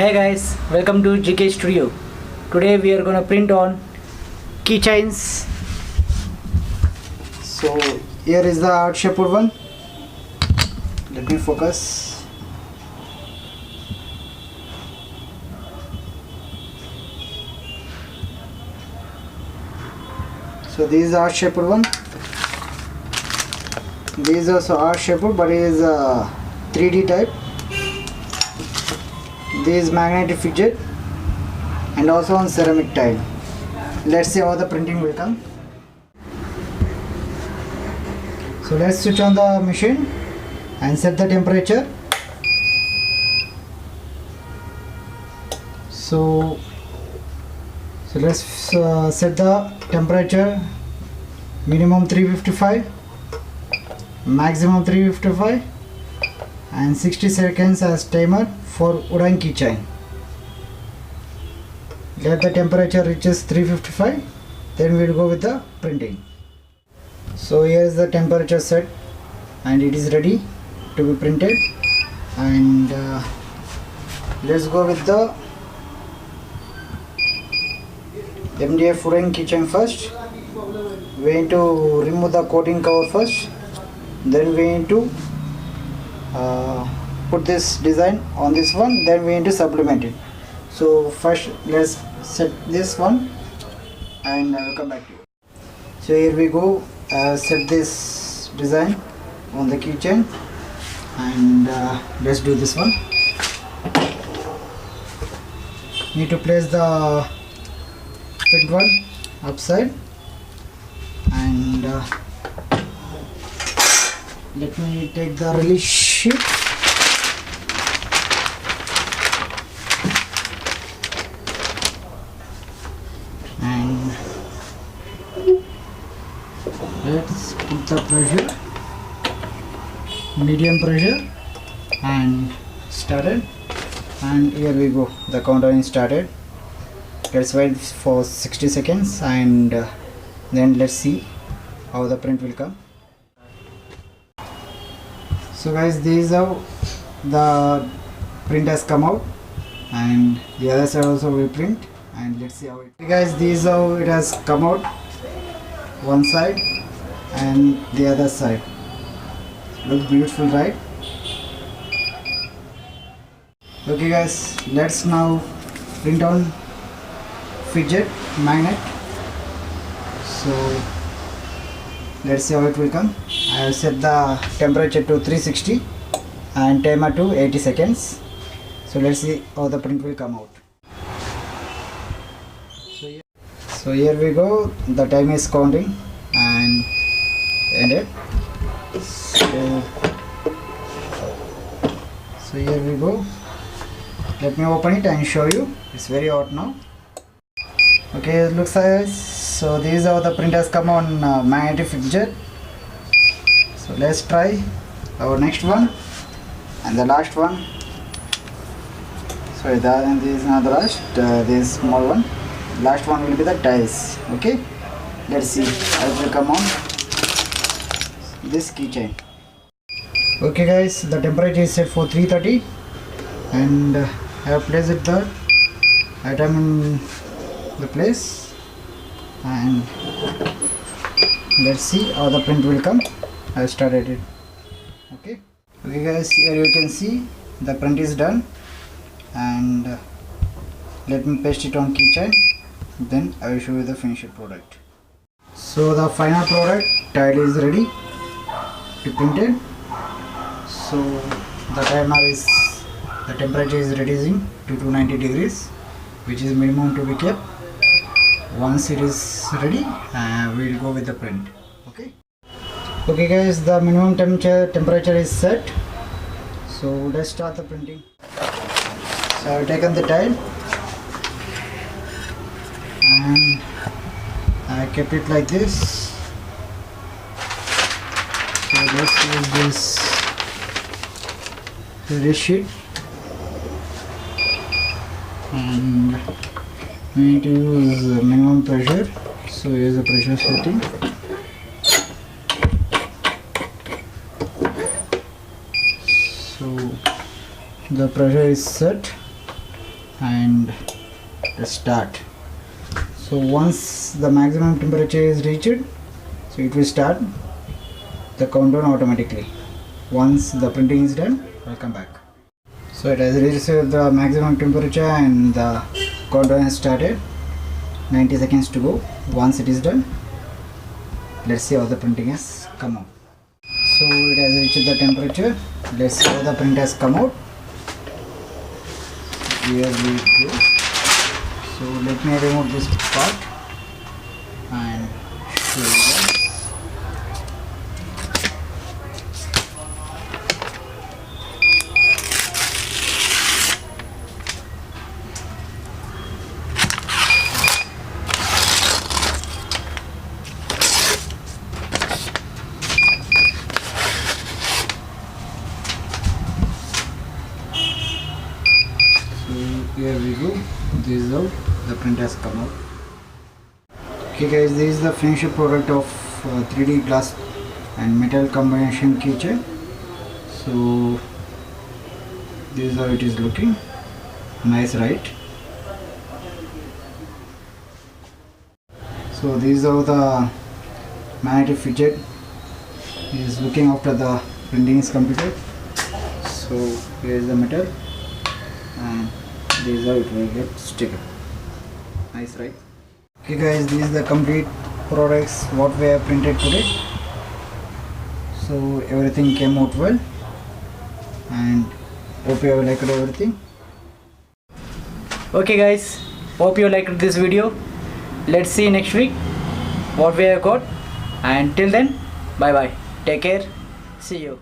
Hey guys, welcome to GK Studio. Today we are gonna print on keychains. So here is the heart shaped one. Let me focus. So this is heart shaped one. This is also heart shaped, but it is a 3D type. This is magnetic fidget and also on ceramic tile. Let's see how the printing will come. So let's switch on the machine and set the temperature. So let's set the temperature minimum 355, maximum 355, and 60 seconds as timer for wooden keychain. Let the temperature reaches 355, then we'll go with the printing. So here is the temperature set and it is ready to be printed, and let's go with the MDF wooden keychain first. We need to remove the coating cover first, then we need to put this design on this one, then we need to sublimate it. So first let's set this one and I will come back to you. So here we go. Set this design on the keychain and let's do this one. Need to place the print one upside, and let me take the release sheet. And let's put the pressure, medium pressure, and started. And here we go, the countdown is started. Let's wait for 60 seconds and then let's see how the print will come. So guys, this is how the print has come out, and the other side also will print, and let's see how it. Guys, this is how it has come out, one side and the other side. Looks beautiful, right? Okay guys, let's now print on fidget magnet. So let's see how it will come. I have set the temperature to 360 and timer to 80 seconds. So let's see how the print will come out. So here we go, the time is counting and ended. So here we go. Let me open it and show you. It's very hot now. Okay, it looks like this. So this is how the print has come on magnetic fidget. So let's try our next one and the last one. Sorry, and this is not the last. This small one. Last one will be the tiles. Okay, let's see how it will come on this keychain. Okay guys, the temperature is set for 330 and I have placed the item in the place, and let's see how the print will come. I have started it. Okay guys, here you can see the print is done, and let me paste it on keychain, then I will show you the finished product. So the final product tile is ready to printed. So the temperature is reducing to 290 degrees, which is minimum to be kept. Once it is ready, we will go with the print. Okay guys, the minimum temperature is set. So let's start the printing. So I have taken the tile and I kept it like this. So let's use this release sheet, and we need to use minimum pressure. So here's the pressure setting. So the pressure is set and let's start. So once the maximum temperature is reached, so it will start the countdown automatically. Once the printing is done, I'll come back. So it has reached the maximum temperature and the countdown has started. 90 seconds to go. Once it is done, let's see how the printing has come out. So it has reached the temperature. Let's see how the print has come out. Here we go. So let me remove this part and show you guys. Here we go. This is how the print has come out. Okay guys, this is the finished product of 3D glass and metal combination keychain. So this is how it is looking. Nice, right? So this is how the magnetic fidget is looking after the printing is completed. So here is the metal and this is how it will get sticker. Nice, right? Okay guys, this is the complete products what we have printed today. So everything came out well and hope you have liked everything. Okay guys, hope you liked this video. Let's see next week what we have got, and till then, bye bye, take care, see you.